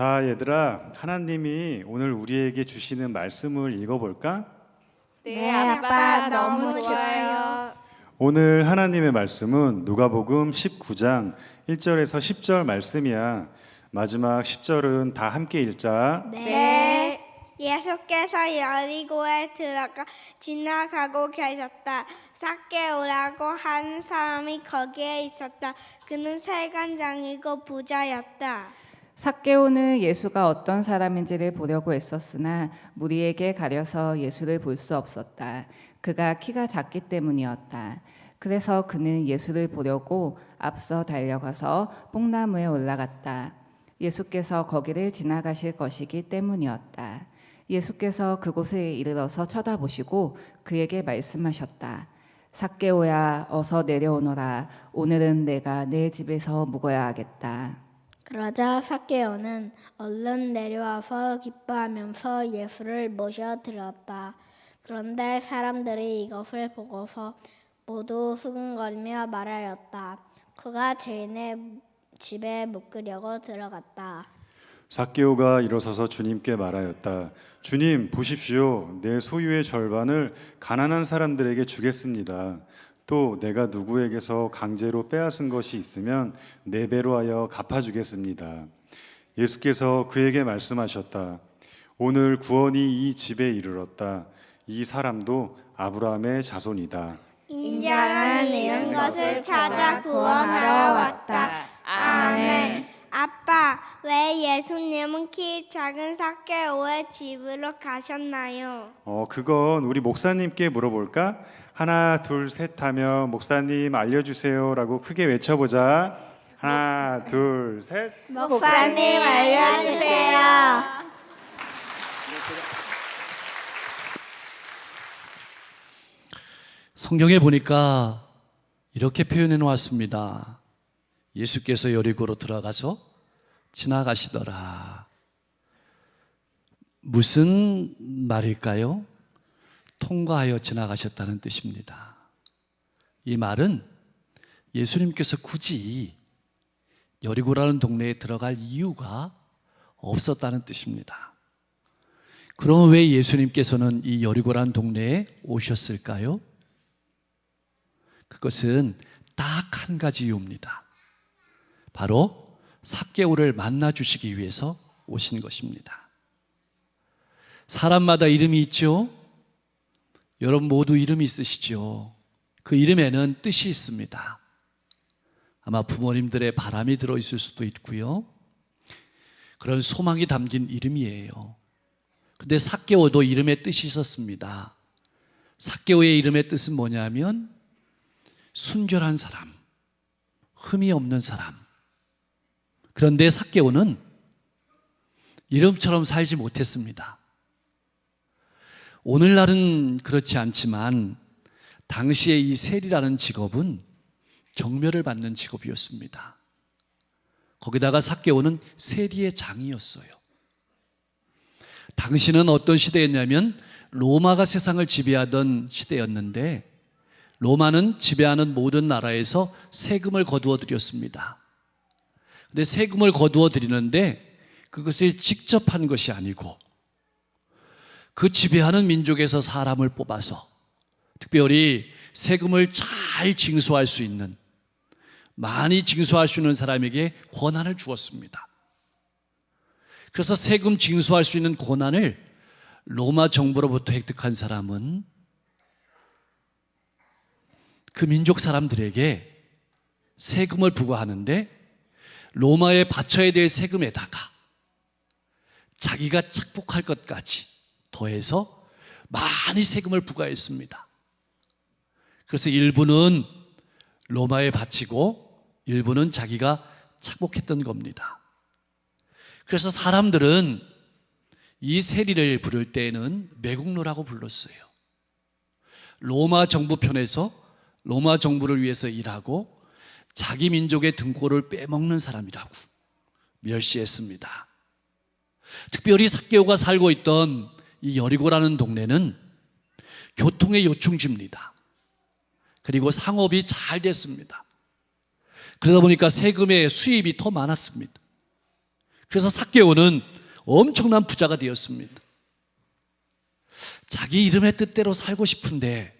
자, 얘들아, 하나님이 오늘 우리에게 주시는 말씀을 읽어볼까? 네, 아빠 너무 좋아요. 오늘 하나님의 말씀은 누가복음 19장 1절에서 10절 말씀이야. 마지막 10절은 다 함께 읽자. 네. 예수께서 여리고에 들어가 지나가고 계셨다. 삭개오라고 하는 사람이 거기에 있었다. 그는 세간장이고 부자였다. 삭개오는 예수가 어떤 사람인지를 보려고 애썼으나 무리에게 가려서 예수를 볼 수 없었다. 그가 키가 작기 때문이었다. 그래서 그는 예수를 보려고 앞서 달려가서 뽕나무에 올라갔다. 예수께서 거기를 지나가실 것이기 때문이었다. 예수께서 그곳에 이르러서 쳐다보시고 그에게 말씀하셨다. 삭개오야, 어서 내려오너라. 오늘은 내가 내 집에서 묵어야 하겠다. 그러자 삭개오는 얼른 내려와서 기뻐하면서 예수를 모셔드렸다. 그런데 사람들이 이것을 보고서 모두 수군거리며 말하였다. 그가 죄인의 집에 묵으려고 들어갔다. 삭개오가 일어서서 주님께 말하였다. 주님, 보십시오. 내 소유의 절반을 가난한 사람들에게 주겠습니다. 또 내가 누구에게서 강제로 빼앗은 것이 있으면 네 배로 하여 갚아주겠습니다. 예수께서 그에게 말씀하셨다. 오늘 구원이 이 집에 이르렀다. 이 사람도 아브라함의 자손이다. 인자는 잃은 것을 찾아 구원하러 왔다. 아멘. 아빠, 왜 예수님은 키 작은 삭개오의 집으로 가셨나요? 그건 우리 목사님께 물어볼까? 하나, 둘, 셋 하면 목사님 알려주세요 라고 크게 외쳐보자. 하나, 둘, 셋. 목사님 알려주세요. 성경에 보니까 이렇게 표현해 놓았습니다. 예수께서 여리고로 들어가서 지나가시더라. 무슨 말일까요? 통과하여 지나가셨다는 뜻입니다. 이 말은 예수님께서 굳이 여리고라는 동네에 들어갈 이유가 없었다는 뜻입니다. 그럼 왜 예수님께서는 이 여리고라는 동네에 오셨을까요? 그것은 딱 한 가지 이유입니다. 바로 삭개오를 만나 주시기 위해서 오신 것입니다. 사람마다 이름이 있죠? 여러분 모두 이름이 있으시죠? 그 이름에는 뜻이 있습니다. 아마 부모님들의 바람이 들어있을 수도 있고요. 그런 소망이 담긴 이름이에요. 근데 삭개오도 이름에 뜻이 있었습니다. 삭개오의 이름의 뜻은 뭐냐면 순결한 사람, 흠이 없는 사람. 그런데 삭개오는 이름처럼 살지 못했습니다. 오늘날은 그렇지 않지만 당시에 이 세리라는 직업은 경멸을 받는 직업이었습니다. 거기다가 삭개오는 세리의 장이었어요. 당시는 어떤 시대였냐면 로마가 세상을 지배하던 시대였는데 로마는 지배하는 모든 나라에서 세금을 거두어 드렸습니다. 근데 세금을 거두어 드리는데 그것을 직접 한 것이 아니고 그 지배하는 민족에서 사람을 뽑아서 특별히 세금을 잘 징수할 수 있는, 많이 징수할 수 있는 사람에게 권한을 주었습니다. 그래서 세금 징수할 수 있는 권한을 로마 정부로부터 획득한 사람은 그 민족 사람들에게 세금을 부과하는데 로마에 바쳐야 될 세금에다가 자기가 착복할 것까지 더해서 많이 세금을 부과했습니다. 그래서 일부는 로마에 바치고 일부는 자기가 착복했던 겁니다. 그래서 사람들은 이 세리를 부를 때에는 매국노라고 불렀어요. 로마 정부 편에서 로마 정부를 위해서 일하고 자기 민족의 등골을 빼먹는 사람이라고 멸시했습니다. 특별히 삭개오가 살고 있던 이 여리고라는 동네는 교통의 요충지입니다. 그리고 상업이 잘 됐습니다. 그러다 보니까 세금의 수입이 더 많았습니다. 그래서 삭개오는 엄청난 부자가 되었습니다. 자기 이름의 뜻대로 살고 싶은데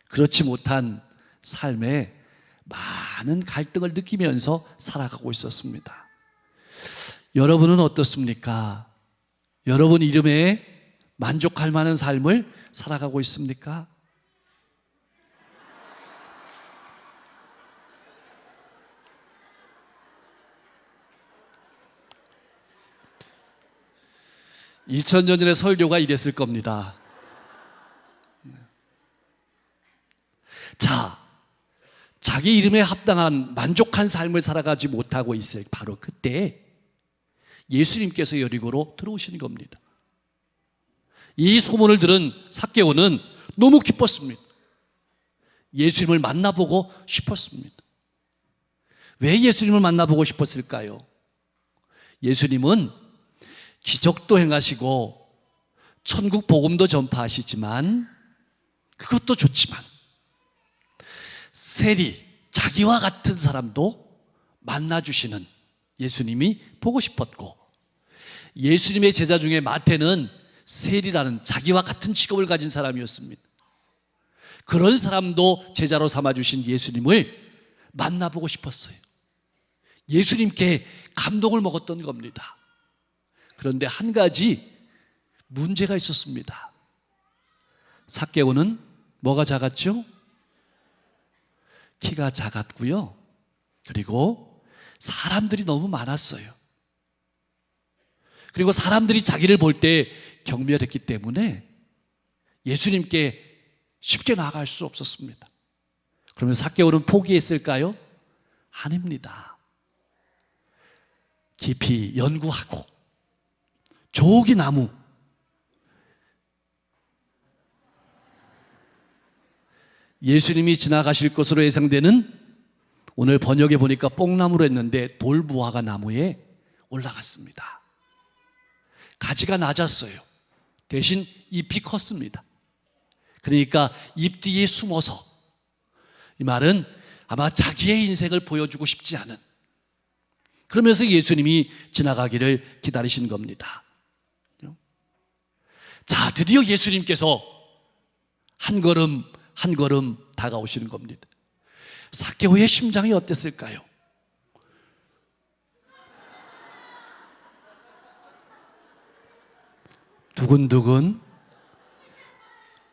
그렇지 못한 삶에 많은 갈등을 느끼면서 살아가고 있었습니다. 여러분은 어떻습니까? 여러분 이름에 만족할 만한 삶을 살아가고 있습니까? (2000년) 전에 설교가 이랬을 겁니다. 자, 자기 이름에 합당한 만족한 삶을 살아가지 못하고 있을 바로 그때 예수님께서 여리고로 들어오시는 겁니다. 이 소문을 들은 삭개오는 너무 기뻤습니다. 예수님을 만나보고 싶었습니다. 왜 예수님을 만나보고 싶었을까요? 예수님은 기적도 행하시고 천국 복음도 전파하시지만 그것도 좋지만 세리, 자기와 같은 사람도 만나주시는 예수님이 보고 싶었고, 예수님의 제자 중에 마태는 세리라는 자기와 같은 직업을 가진 사람이었습니다. 그런 사람도 제자로 삼아주신 예수님을 만나보고 싶었어요. 예수님께 감동을 먹었던 겁니다. 그런데 한 가지 문제가 있었습니다. 삭개오는 뭐가 작았죠? 키가 작았고요. 그리고 사람들이 너무 많았어요. 그리고 사람들이 자기를 볼 때 경멸했기 때문에 예수님께 쉽게 나아갈 수 없었습니다. 그러면 삭개오는 포기했을까요? 아닙니다. 깊이 연구하고 조기 나무, 예수님이 지나가실 것으로 예상되는, 오늘 번역에 보니까 뽕나무로 했는데 돌무화과 나무에 올라갔습니다. 가지가 낮았어요. 대신 잎이 컸습니다. 그러니까 잎 뒤에 숨어서, 이 말은 아마 자기의 인생을 보여주고 싶지 않은, 그러면서 예수님이 지나가기를 기다리신 겁니다. 자, 드디어 예수님께서 한 걸음 한 걸음 다가오시는 겁니다. 삭개오의 심장이 어땠을까요? 두근두근,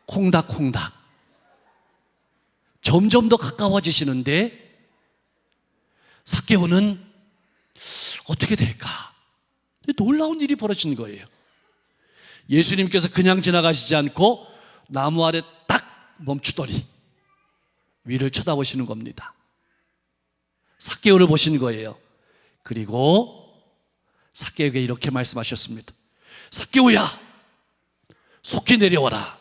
콩닥콩닥. 점점 더 가까워지시는데 삭개오는 어떻게 될까? 놀라운 일이 벌어진 거예요. 예수님께서 그냥 지나가시지 않고 나무 아래 딱 멈추더니 위를 쳐다보시는 겁니다. 삭개오를 보신 거예요. 그리고 삭개오에게 이렇게 말씀하셨습니다. 삭개오야, 속히 내려와라.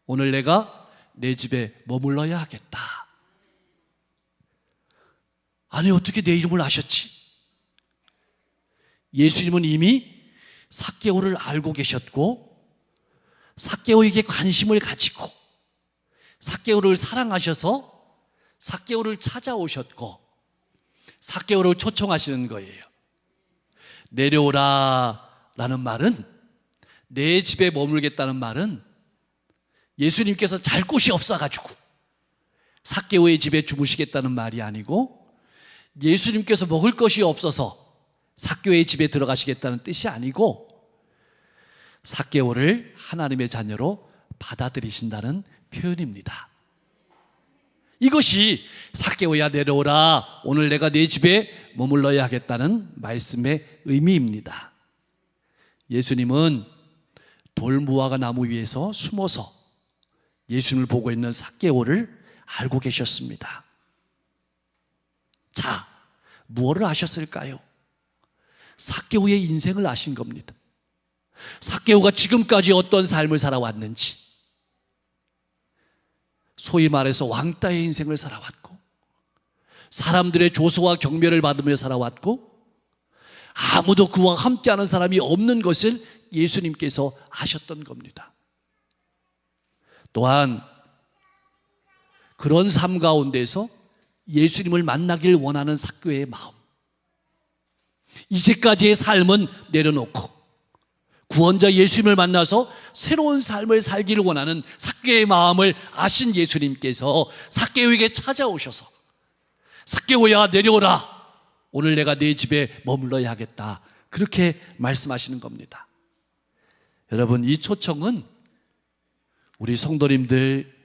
오늘 내가 내 집에 머물러야 하겠다. 아니, 어떻게 내 이름을 아셨지? 예수님은 이미 삭개오를 알고 계셨고 삭개오에게 관심을 가지고 삭개오를 사랑하셔서 삭개오를 찾아오셨고 삭개오를 초청하시는 거예요. 내려오라 라는 말은, 내 집에 머물겠다는 말은 예수님께서 잘 곳이 없어가지고 삭개오의 집에 주무시겠다는 말이 아니고, 예수님께서 먹을 것이 없어서 삭개오의 집에 들어가시겠다는 뜻이 아니고, 삭개오를 하나님의 자녀로 받아들이신다는 표현입니다. 이것이 삭개오야 내려오라, 오늘 내가 내 집에 머물러야 하겠다는 말씀의 의미입니다. 예수님은 돌무화과 나무 위에서 숨어서 예수님을 보고 있는 삭개오를 알고 계셨습니다. 자, 무엇을 아셨을까요? 삭개오의 인생을 아신 겁니다. 삭개오가 지금까지 어떤 삶을 살아왔는지, 소위 말해서 왕따의 인생을 살아왔고 사람들의 조소와 경멸을 받으며 살아왔고 아무도 그와 함께하는 사람이 없는 것을 예수님께서 아셨던 겁니다. 또한 그런 삶 가운데서 예수님을 만나길 원하는 삭개오의 마음, 이제까지의 삶은 내려놓고 구원자 예수님을 만나서 새로운 삶을 살기를 원하는 삭개오의 마음을 아신 예수님께서 삭개오에게 찾아오셔서 삭개오야 내려오라, 오늘 내가 네 집에 머물러야 하겠다, 그렇게 말씀하시는 겁니다. 여러분, 이 초청은 우리 성도님들,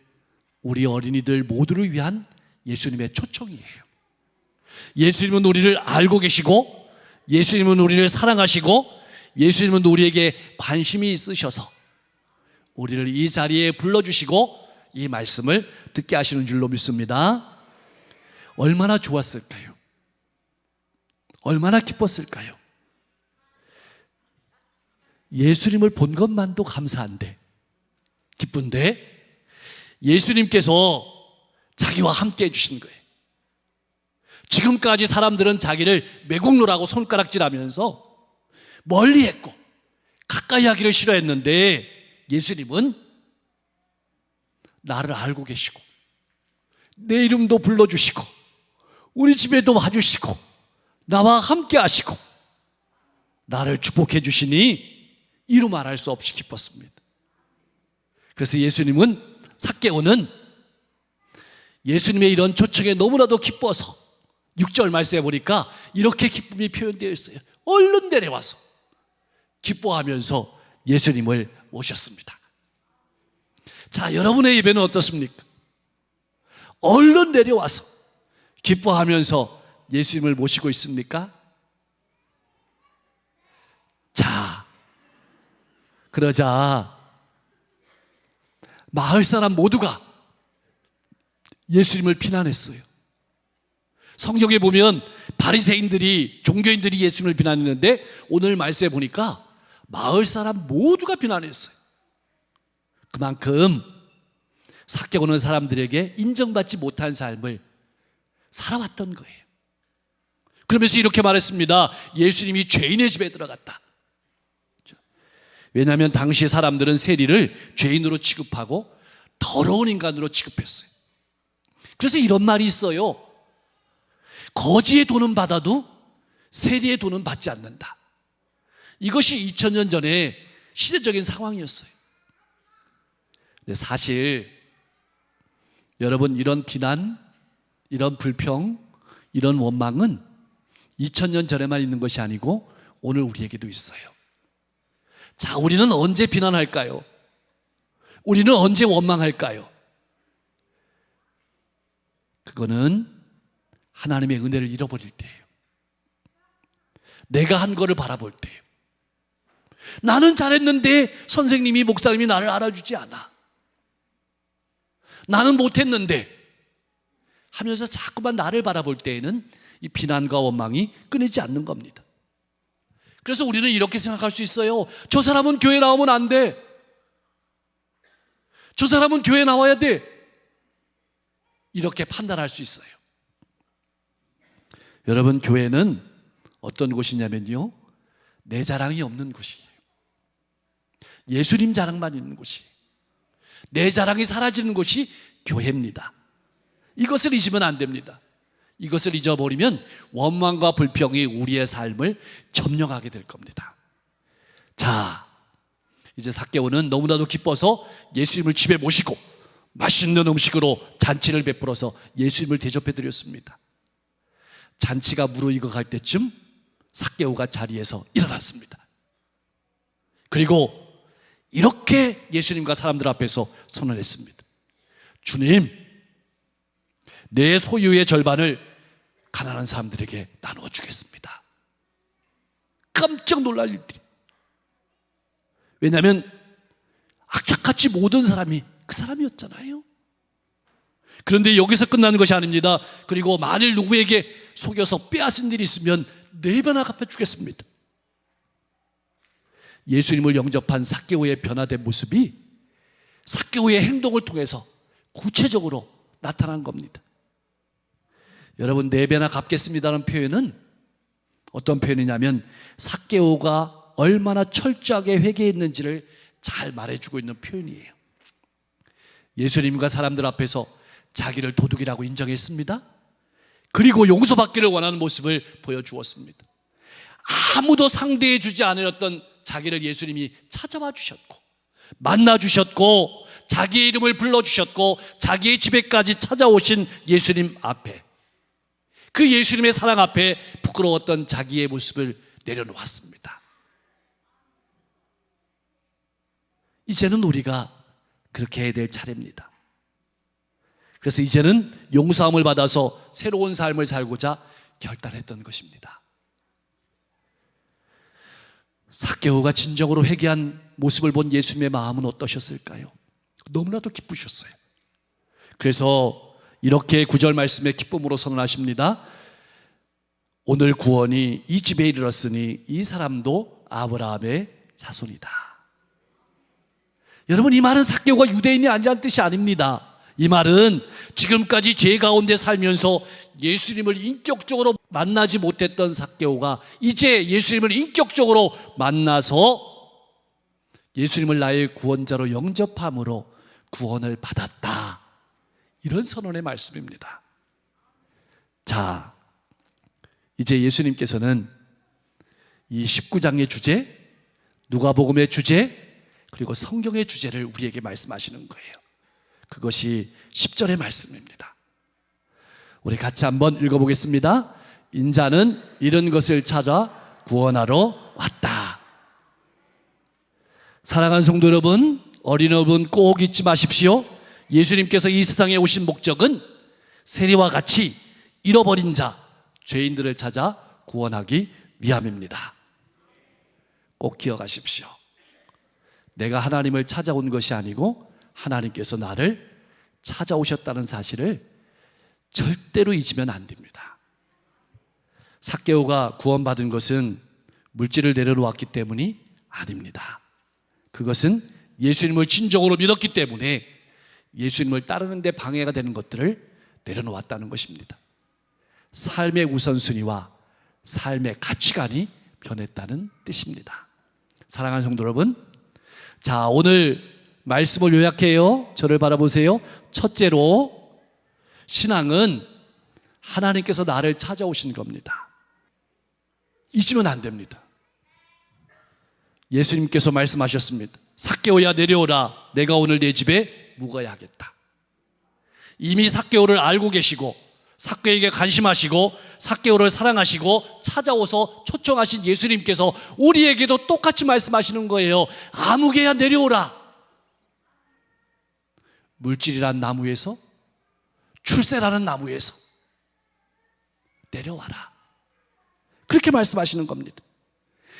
우리 어린이들 모두를 위한 예수님의 초청이에요. 예수님은 우리를 알고 계시고, 예수님은 우리를 사랑하시고, 예수님은 우리에게 관심이 있으셔서 우리를 이 자리에 불러주시고 이 말씀을 듣게 하시는 줄로 믿습니다. 얼마나 좋았을까요? 얼마나 기뻤을까요? 예수님을 본 것만도 감사한데, 기쁜데, 예수님께서 자기와 함께 해주신 거예요. 지금까지 사람들은 자기를 매국노라고 손가락질하면서 멀리 했고 가까이 하기를 싫어했는데, 예수님은 나를 알고 계시고 내 이름도 불러주시고 우리 집에도 와주시고 나와 함께 하시고 나를 축복해 주시니 이루 말할 수 없이 기뻤습니다. 그래서 예수님은, 삭개오는 예수님의 이런 초청에 너무나도 기뻐서 6절 말씀에 보니까 이렇게 기쁨이 표현되어 있어요. 얼른 내려와서 기뻐하면서 예수님을 모셨습니다. 자, 여러분의 예배는 어떻습니까? 얼른 내려와서 기뻐하면서 예수님을 모시고 있습니까? 자, 그러자 마을 사람 모두가 예수님을 비난했어요. 성경에 보면 바리새인들이, 종교인들이 예수님을 비난했는데 오늘 말씀에 보니까 마을 사람 모두가 비난했어요. 그만큼 삭개오는 사람들에게 인정받지 못한 삶을 살아왔던 거예요. 그러면서 이렇게 말했습니다. 예수님이 죄인의 집에 들어갔다. 왜냐하면 당시 사람들은 세리를 죄인으로 취급하고 더러운 인간으로 취급했어요. 그래서 이런 말이 있어요. 거지의 돈은 받아도 세리의 돈은 받지 않는다. 이것이 2000년 전에 시대적인 상황이었어요. 근데 사실 여러분, 이런 비난, 이런 불평, 이런 원망은 2000년 전에만 있는 것이 아니고 오늘 우리에게도 있어요. 자, 우리는 언제 비난할까요? 우리는 언제 원망할까요? 그거는 하나님의 은혜를 잃어버릴 때예요. 내가 한 거를 바라볼 때예요. 나는 잘했는데 선생님이, 목사님이 나를 알아주지 않아. 나는 못했는데 하면서 자꾸만 나를 바라볼 때에는 이 비난과 원망이 끊이지 않는 겁니다. 그래서 우리는 이렇게 생각할 수 있어요. 저 사람은 교회 나오면 안 돼. 저 사람은 교회 나와야 돼. 이렇게 판단할 수 있어요. 여러분, 교회는 어떤 곳이냐면요, 내 자랑이 없는 곳이에요. 예수님 자랑만 있는 곳이에요. 내 자랑이 사라지는 곳이 교회입니다. 이것을 잊으면 안 됩니다. 이것을 잊어버리면 원망과 불평이 우리의 삶을 점령하게 될 겁니다. 자, 이제 삭개오는 너무나도 기뻐서 예수님을 집에 모시고 맛있는 음식으로 잔치를 베풀어서 예수님을 대접해 드렸습니다. 잔치가 무르익어갈 때쯤 삭개오가 자리에서 일어났습니다. 그리고 이렇게 예수님과 사람들 앞에서 선언했습니다. 주님, 내 소유의 절반을 가난한 사람들에게 나누어 주겠습니다. 깜짝 놀랄 일들이. 왜냐하면 악착같이 모든 사람이 그 사람이었잖아요. 그런데 여기서 끝나는 것이 아닙니다. 그리고 만일 누구에게 속여서 빼앗은 일이 있으면 4배나 갚아주겠습니다. 예수님을 영접한 삭개오의 변화된 모습이 삭개오의 행동을 통해서 구체적으로 나타난 겁니다. 여러분, 4배나 갚겠습니다라는 표현은 어떤 표현이냐면 삭개오가 얼마나 철저하게 회개했는지를 잘 말해주고 있는 표현이에요. 예수님과 사람들 앞에서 자기를 도둑이라고 인정했습니다. 그리고 용서받기를 원하는 모습을 보여주었습니다. 아무도 상대해 주지 않았던 자기를 예수님이 찾아와 주셨고 만나 주셨고 자기의 이름을 불러주셨고 자기의 집에까지 찾아오신 예수님 앞에, 그 예수님의 사랑 앞에 부끄러웠던 자기의 모습을 내려놓았습니다. 이제는 우리가 그렇게 해야 될 차례입니다. 그래서 이제는 용서함을 받아서 새로운 삶을 살고자 결단했던 것입니다. 삭개오가 진정으로 회개한 모습을 본 예수님의 마음은 어떠셨을까요? 너무나도 기쁘셨어요. 그래서 이렇게 9절 말씀에 기쁨으로 선언하십니다. 오늘 구원이 이 집에 이르렀으니 이 사람도 아브라함의 자손이다. 여러분, 이 말은 삭개오가 유대인이 아니라는 뜻이 아닙니다. 이 말은 지금까지 죄 가운데 살면서 예수님을 인격적으로 만나지 못했던 삭개오가 이제 예수님을 인격적으로 만나서 예수님을 나의 구원자로 영접함으로 구원을 받았다. 이런 선언의 말씀입니다. 자, 이제 예수님께서는 이 19장의 주제, 누가복음의 주제, 그리고 성경의 주제를 우리에게 말씀하시는 거예요. 그것이 10절의 말씀입니다. 우리 같이 한번 읽어보겠습니다. 인자는 이런 것을 찾아 구원하러 왔다. 사랑하는 성도 여러분, 어린이분 꼭 잊지 마십시오. 예수님께서 이 세상에 오신 목적은 세리와 같이 잃어버린 자, 죄인들을 찾아 구원하기 위함입니다. 꼭 기억하십시오. 내가 하나님을 찾아온 것이 아니고 하나님께서 나를 찾아오셨다는 사실을 절대로 잊으면 안 됩니다. 삭개오가 구원받은 것은 물질을 내려놓았기 때문이 아닙니다. 그것은 예수님을 진정으로 믿었기 때문에 예수님을 따르는 데 방해가 되는 것들을 내려놓았다는 것입니다. 삶의 우선순위와 삶의 가치관이 변했다는 뜻입니다. 사랑하는 성도 여러분, 자, 오늘 말씀을 요약해요. 저를 바라보세요. 첫째로, 신앙은 하나님께서 나를 찾아오신 겁니다. 잊으면 안 됩니다. 예수님께서 말씀하셨습니다. 삭개오야 내려오라. 내가 오늘 내 집에 묵어야 하겠다. 이미 삭개오를 알고 계시고 삭개오에게 관심하시고 삭개오를 사랑하시고 찾아오서 초청하신 예수님께서 우리에게도 똑같이 말씀하시는 거예요. 아무개야 내려오라. 물질이란 나무에서, 출세라는 나무에서 내려와라. 그렇게 말씀하시는 겁니다.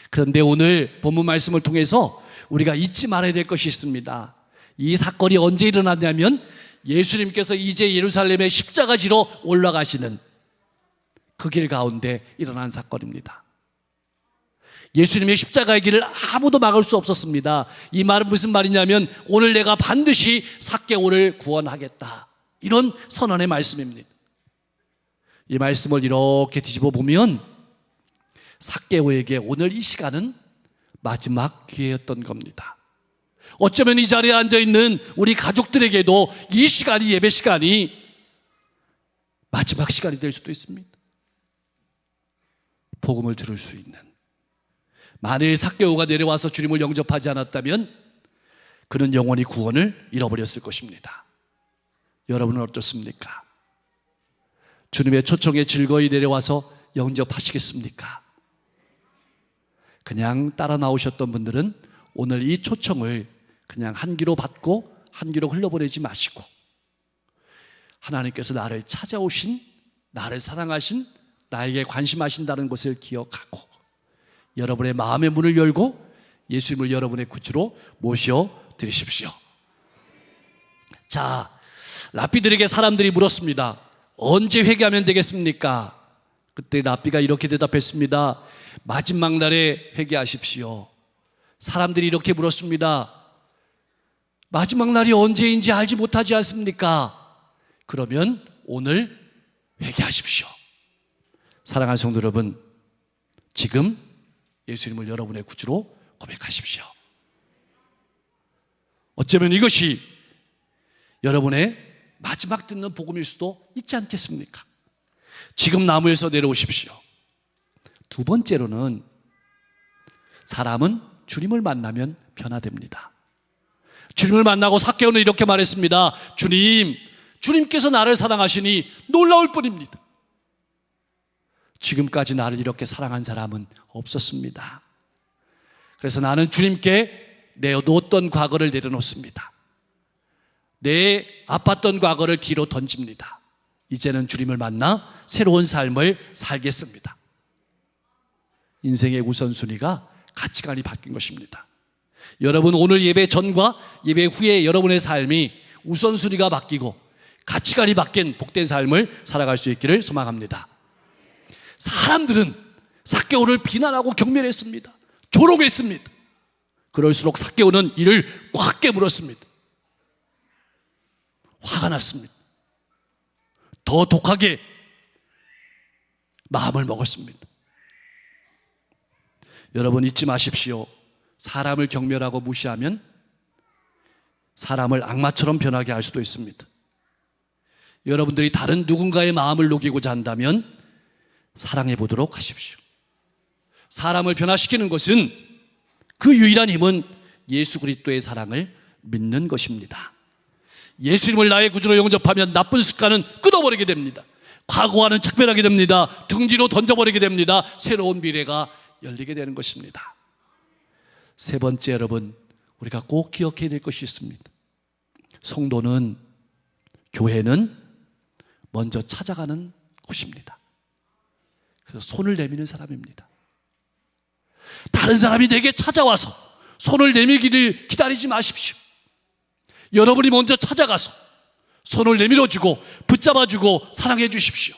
그런데 오늘 본문 말씀을 통해서 우리가 잊지 말아야 될 것이 있습니다. 이 사건이 언제 일어났냐면 예수님께서 이제 예루살렘에 십자가 지러 올라가시는 그 길 가운데 일어난 사건입니다. 예수님의 십자가의 길을 아무도 막을 수 없었습니다. 이 말은 무슨 말이냐면 오늘 내가 반드시 삭개오를 구원하겠다. 이런 선언의 말씀입니다. 이 말씀을 이렇게 뒤집어 보면 삭개오에게 오늘 이 시간은 마지막 기회였던 겁니다. 어쩌면 이 자리에 앉아있는 우리 가족들에게도 이 시간이, 예배 시간이 마지막 시간이 될 수도 있습니다. 복음을 들을 수 있는. 만일 삭개오가 내려와서 주님을 영접하지 않았다면 그는 영원히 구원을 잃어버렸을 것입니다. 여러분은 어떻습니까? 주님의 초청에 즐거이 내려와서 영접하시겠습니까? 그냥 따라 나오셨던 분들은 오늘 이 초청을 그냥 한 귀로 받고 한 귀로 흘려보내지 마시고 하나님께서 나를 찾아오신, 나를 사랑하신, 나에게 관심하신다는 것을 기억하고 여러분의 마음의 문을 열고 예수님을 여러분의 구주로 모셔드리십시오. 자, 랍비들에게 사람들이 물었습니다. 언제 회개하면 되겠습니까? 그때 랍비가 이렇게 대답했습니다. 마지막 날에 회개하십시오. 사람들이 이렇게 물었습니다. 마지막 날이 언제인지 알지 못하지 않습니까? 그러면 오늘 회개하십시오. 사랑하는 성도 여러분, 지금 예수님을 여러분의 구주로 고백하십시오. 어쩌면 이것이 여러분의 마지막 듣는 복음일 수도 있지 않겠습니까? 지금 나무에서 내려오십시오. 두 번째로는 사람은 주님을 만나면 변화됩니다. 주님을 만나고 삭개오는 이렇게 말했습니다. 주님께서 나를 사랑하시니 놀라울 뿐입니다. 지금까지 나를 이렇게 사랑한 사람은 없었습니다. 그래서 나는 주님께 내 놓았던 과거를 내려놓습니다. 내 아팠던 과거를 뒤로 던집니다. 이제는 주님을 만나 새로운 삶을 살겠습니다. 인생의 우선순위가 가치관이 바뀐 것입니다. 여러분, 오늘 예배 전과 예배 후에 여러분의 삶이 우선순위가 바뀌고 가치관이 바뀐 복된 삶을 살아갈 수 있기를 소망합니다. 사람들은 삭개오를 비난하고 경멸했습니다. 조롱했습니다. 그럴수록 삭개오는 이를 꽉 깨물었습니다. 화가 났습니다. 더 독하게 마음을 먹었습니다. 여러분, 잊지 마십시오. 사람을 경멸하고 무시하면 사람을 악마처럼 변하게 할 수도 있습니다. 여러분들이 다른 누군가의 마음을 녹이고자 한다면 사랑해 보도록 하십시오. 사람을 변화시키는 것은 그 유일한 힘은 예수 그리스도의 사랑을 믿는 것입니다. 예수님을 나의 구주로 영접하면 나쁜 습관은 끊어버리게 됩니다. 과거와는 작별하게 됩니다. 등 뒤로 던져버리게 됩니다. 새로운 미래가 열리게 되는 것입니다. 세 번째, 여러분, 우리가 꼭 기억해야 될 것이 있습니다. 성도는, 교회는 먼저 찾아가는 곳입니다. 그래서 손을 내미는 사람입니다. 다른 사람이 내게 찾아와서 손을 내밀기를 기다리지 마십시오. 여러분이 먼저 찾아가서 손을 내밀어주고 붙잡아주고 사랑해 주십시오.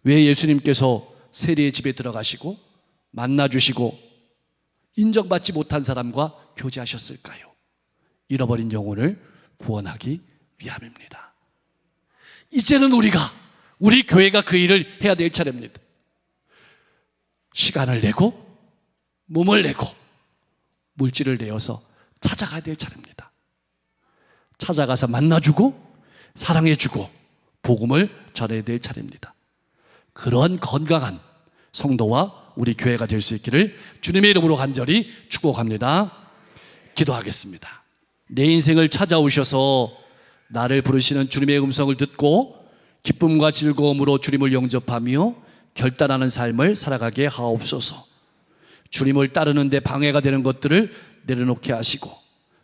왜 예수님께서 세리의 집에 들어가시고 만나주시고 인정받지 못한 사람과 교제하셨을까요? 잃어버린 영혼을 구원하기 위함입니다. 이제는 우리 교회가 그 일을 해야 될 차례입니다. 시간을 내고 몸을 내고 물질을 내어서 찾아가야 될 차례입니다. 찾아가서 만나주고 사랑해주고 복음을 전해야 될 차례입니다. 그런 건강한 성도와 우리 교회가 될 수 있기를 주님의 이름으로 간절히 축복합니다. 기도하겠습니다. 내 인생을 찾아오셔서 나를 부르시는 주님의 음성을 듣고 기쁨과 즐거움으로 주님을 영접하며 결단하는 삶을 살아가게 하옵소서. 주님을 따르는 데 방해가 되는 것들을 내려놓게 하시고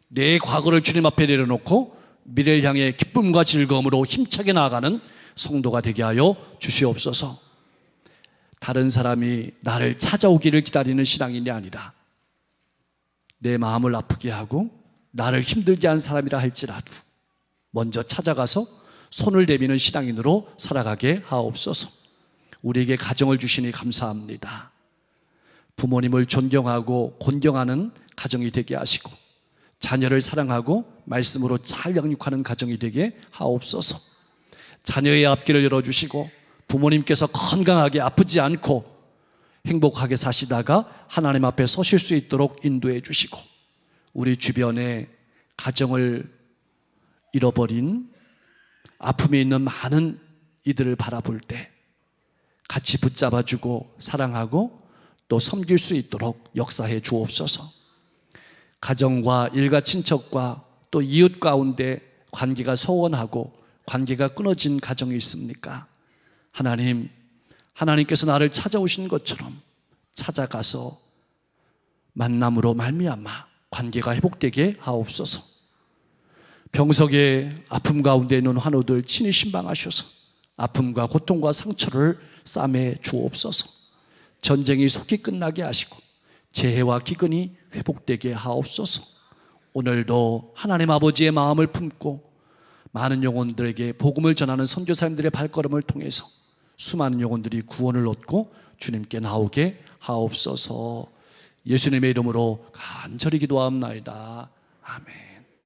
내 과거를 주님 앞에 내려놓고 미래를 향해 기쁨과 즐거움으로 힘차게 나아가는 성도가 되게 하여 주시옵소서. 다른 사람이 나를 찾아오기를 기다리는 신앙인이 아니라 내 마음을 아프게 하고 나를 힘들게 한 사람이라 할지라도 먼저 찾아가서 손을 내미는 신앙인으로 살아가게 하옵소서. 우리에게 가정을 주시니 감사합니다. 부모님을 존경하고 곤경하는 가정이 되게 하시고 자녀를 사랑하고 말씀으로 잘 양육하는 가정이 되게 하옵소서. 자녀의 앞길을 열어주시고 부모님께서 건강하게 아프지 않고 행복하게 사시다가 하나님 앞에 서실 수 있도록 인도해 주시고 우리 주변에 가정을 잃어버린 아픔이 있는 많은 이들을 바라볼 때 같이 붙잡아주고 사랑하고 또 섬길 수 있도록 역사해 주옵소서. 가정과 일가 친척과 또 이웃 가운데 관계가 소원하고 관계가 끊어진 가정이 있습니까? 하나님께서 나를 찾아오신 것처럼 찾아가서 만남으로 말미암아 관계가 회복되게 하옵소서. 병석의 아픔 가운데 있는 환우들 친히 신방하셔서 아픔과 고통과 상처를 싸매 주옵소서. 전쟁이 속히 끝나게 하시고 재해와 기근이 회복되게 하옵소서. 오늘도 하나님 아버지의 마음을 품고 많은 영혼들에게 복음을 전하는 선교사님들의 발걸음을 통해서 수많은 영혼들이 구원을 얻고 주님께 나오게 하옵소서. 예수님의 이름으로 간절히 기도하옵나이다. 아멘.